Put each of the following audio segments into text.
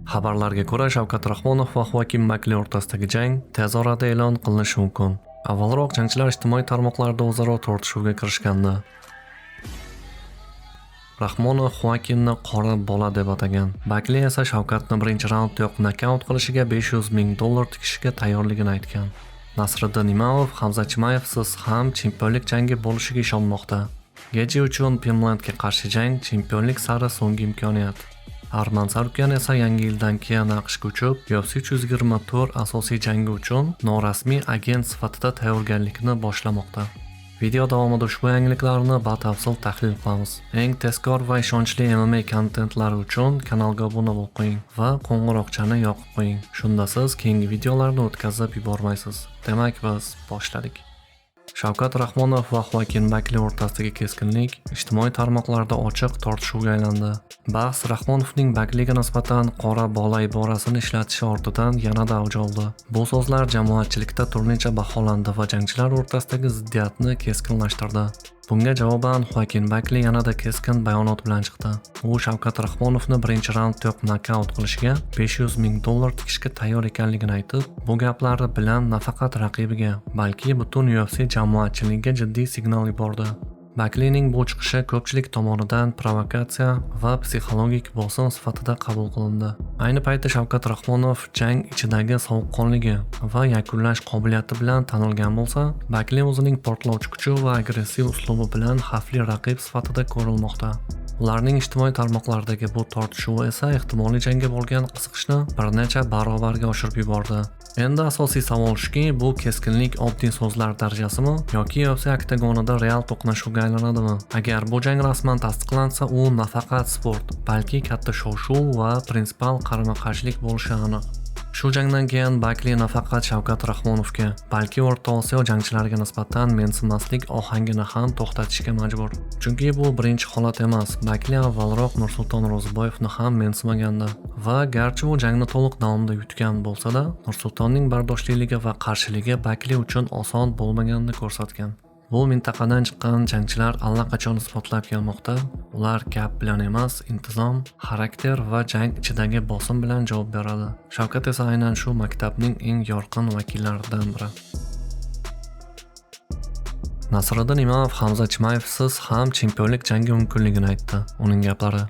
Xabarlarga ko'ra, Shavkat Rahmonov va Xoakim Makli o'rtasidagi jang tez orada e'lon qilinishi mumkin. Avvalroq jangchilar ijtimoiy tarmoqlarda o'zaro tortishuvga kirishgandi. Rahmonov Xoakimni qora bola deb atagan. Bakli esa Shavkatni birinchi raunddayoq nokaut qilishiga $500,000 tikishga tayyorligini aytgan. Nasriddin Imamov Hamza Chimayevsiz ham chempionlik jangi bo'lishiga ishonmoqda. Geji uchun Finlandga qarshi jang chempionlik sari so'nggi imkoniyat. Arman Sarukyan esa yangi yildan keyin AQShga uchib, UFC 324 asosiy jangi uchun norasmiy agent sifatida tayyorgarlikni boshlamoqda. Video davomida ushbu yangiliklarni batafsil tahlil qilamiz. Eng tezkor va ishonchli MMA kontentlari uchun kanalga obuna bo'lib qo'ying va qo'ng'iroqchani yoqib qo'ying. Shunda siz keyingi videolarni o'tkazib yubormaysiz. Demak, biz boshladik. Shavkat Rahmonov va Xoakim Makli o'rtasidagi keskinlik ijtimoiy tarmoqlarda ochiq tortishuvga aylandi. Bahs Rahmonovning Bakliga nisbatan qora bola iborasini ishlatishi ortidan yanada avj oldi. Bu so'zlar jamoatchilikda turlicha baholandi va jangchilar o'rtasidagi ziddiyatni keskinlashtirdi. Bunga javoban Xoakim Makli yanada keskin bayonot bilan chiqdi. U Shavkat Rahmonovni birinchi raunddayoq nokaut qilishiga $500,000 tikishga tayyor ekanligini aytib, bu gaplari bilan nafaqat raqibiga, balki butun UFC jamoatchiligiga jiddiy signal yubordi. Maklining bu chiqishi ko'pchilik tomonidan provokatsiya va psixologik bosim sifatida qabul qilindi. Ayni paytda Shavkat Rahmonov jang ichidagi sovuqqonligi va yakunlash qobiliyati bilan tanilgan bo'lsa, Makli o'zining portlovchi kuchi va agressiv uslubi bilan xavfli raqib sifatida ko'rilmoqda. Ularning ijtimoiy tarmoqlardagi bu tortishuv esa ehtimoliy jangga bo'lgan qiziqishni bir necha barobarga oshirib yubordi. Endi asosiy savol shuki, bu keskinlik oddiy so'zlar darajasimi yoki UFC oktagonida real to'qnashuvga aylanadimi? Agar bu jang rasman tasdiqlansa, u nafaqat sport, balki katta shov-shuv va prinsipal qarama-qarshilik bo'lishi aniq. Shu jangdan keyin Bakli nafaqat Shavkat Rahmonovga, balki O'rta Osiyo jangchilariga nisbatan mensimaslik ohangini ham to'xtatishga majbur. Chunki bu birinchi holat emas. Bakli avvalroq Nursulton Ro'ziboyevni ham mensimagandi va garchi u jangni to'liq davomida yutgan bo'lsa-da, Nursultonning bardoshliligi va qarshiligi Bakli uchun oson bo'lmaganini ko'rsatgan. Bu mintaqadan chiqqan jangchilar allaqachon isbotlab kelmoqda. Ular gap bilan emas, intizom, xarakter va jang ichidagi bosim bilan javob beradi. Shavkat esa aynan shu maktabning eng yorqin vakillaridan biri. Nasriddin Imamov Hamza Chimayevsiz ham chempionlik jangi mumkinligini aytdi. Uning gaplari: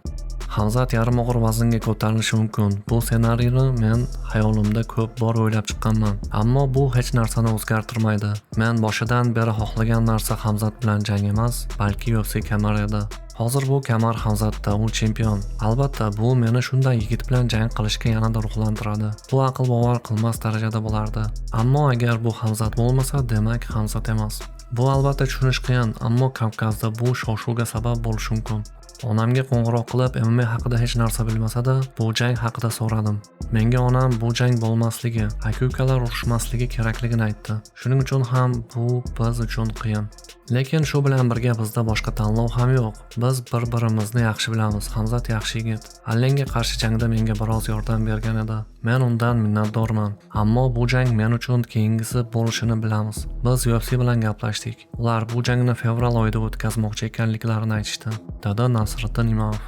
Hamzat yarim og'ir vaznga ko'tarilishi mumkin. Bu ssenariyni men hayolimda ko'p bor o'ylab chiqqanman. Ammo bu hech narsani o'zgartirmaydi. Men boshidan beri xohlagan narsa Hamzat bilan jang emas, balki UFC kamari edi. Hozir bu kamar Hamzatda, u chempion. Albatta, bu meni shunday yigit bilan jang qilishga yanada ruhlantiradi. Bu aql bovar qilmas darajada bo'lardi. Ammo agar bu Hamzat bo'lmasa, demak Hamzat emas. Bu albatta tushunish qiyin, ammo Kavkazda bu shov-shuvga sabab bo'lishi mumkin. Onamga qo'ng'iroq qilib MMA haqida hech narsa bilmasa-da, bu jang haqida so'radim. Menga onam bu jang bo'lmasligi, aka-ukalar urushmasligi kerakligini aytdi. Shuning uchun ham bu biz uchun qiyin. Lekin shu bilan birga bizda boshqa tanlov ham yo'q. Biz bir-birimizni yaxshi bilamiz. Hamzat yaxshi yigit. Allenga qarshi jangda menga biroz yordam bergan edi. Men undan minnatdorman. Ammo bu jang men uchun keyingisi bo'lishini bilamiz. Biz UFC bilan gaplashdik. Ular bu jangni fevral oyida o'tkazmoqchi ekanliklarini aytishdi, dedi Nasriddin Imamov.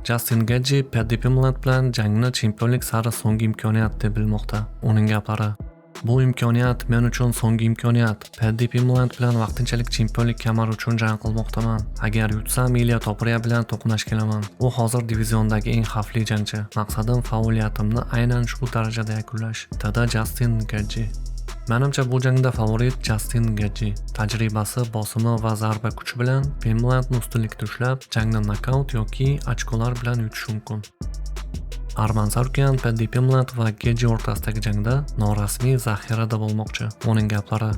Justin Gaethje Paddy Pimblett bilan jangni chempionlik sari so'nggi imkoniyat deb bilmoqda. Uning gaplari: Bu imkoniyat men uchun so'nggi imkoniyat. Paddy Pimblett bilan vaqtinchalik chempionlik kamari uchun jang qilmoqdaman. Agar yutsam, Ilya Topuria bilan to'qnash kelaman. U hozir diviziondagi eng xavfli jangchi. Maqsadim faoliyatimni aynan shu darajada yakunlash, dedi Justin Gaethje. Menimcha bu jangda favorit Justin Gaethje. Tajribasi, bosimi va zarba kuchi bilan Pimblentni ustunlikda ushlab, jangni nokaut yoki ochkolar bilan yutishi mumkin. Arman Sarukyan Paddy Pimblett va Gaethje o'rtasidagi jangda norasmiy zaxirada bo'lmoqchi. Uning gaplari: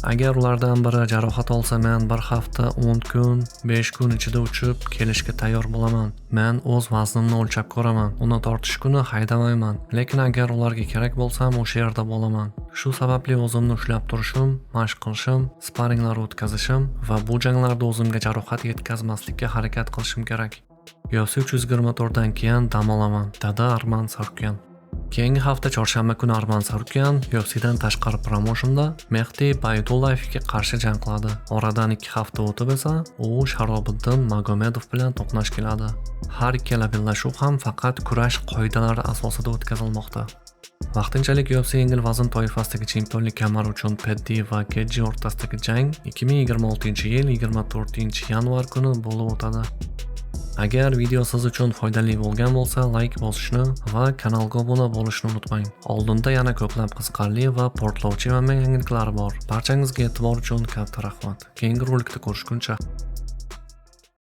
Agar ulardan biri jarohat olsa, men bir hafta, 10 kun, 5 kun ichida uchib kelishga tayyor bo'laman. Men o'z vaznimni o'lchab ko'raman. Uni tortish kuni haydamayman. Lekin agar ularga kerak bo'lsam, o'sha yerda bo'laman. Shu sababli o'zimni ushlab turishim, mashq qilishim, sparinglar o'tkazishim va bu janglarda o'zimga jarohat yetkazmaslikka harakat qilishim kerak. UFC 324 dan keyin dam olaman, dedi Arman Sarukyan. Keyingi hafta chorshanba kuni Arman Sarukian UFC'dan tashqari promoshenda Mehdi Baydulayevga qarshi jang qiladi. Oradan 2 hafta o'tib esa u Sharobiddin Magomedov bilan to'qnash keladi. Har ikkala bellashuv ham faqat kurash qoidalari asosida o'tkazilmoqda. Vaqtinchalik UFC yengil vazn toifasidagi chempionlik kamari uchun Paddy va Getji o'rtasidagi jang 2026-yil 24-yanvar kuni bo'lib o'tadi. Agar video siz uchun foydali bo'lgan bo'lsa, like bosishni va kanalga obuna bo'lishni unutmang. Oldinda yana ko'plab qiziqarli va portlovchi MMA yangiliklari bor. Barchangizga e'tibor uchun katta rahmat. Keyingi rolikda ko'rishguncha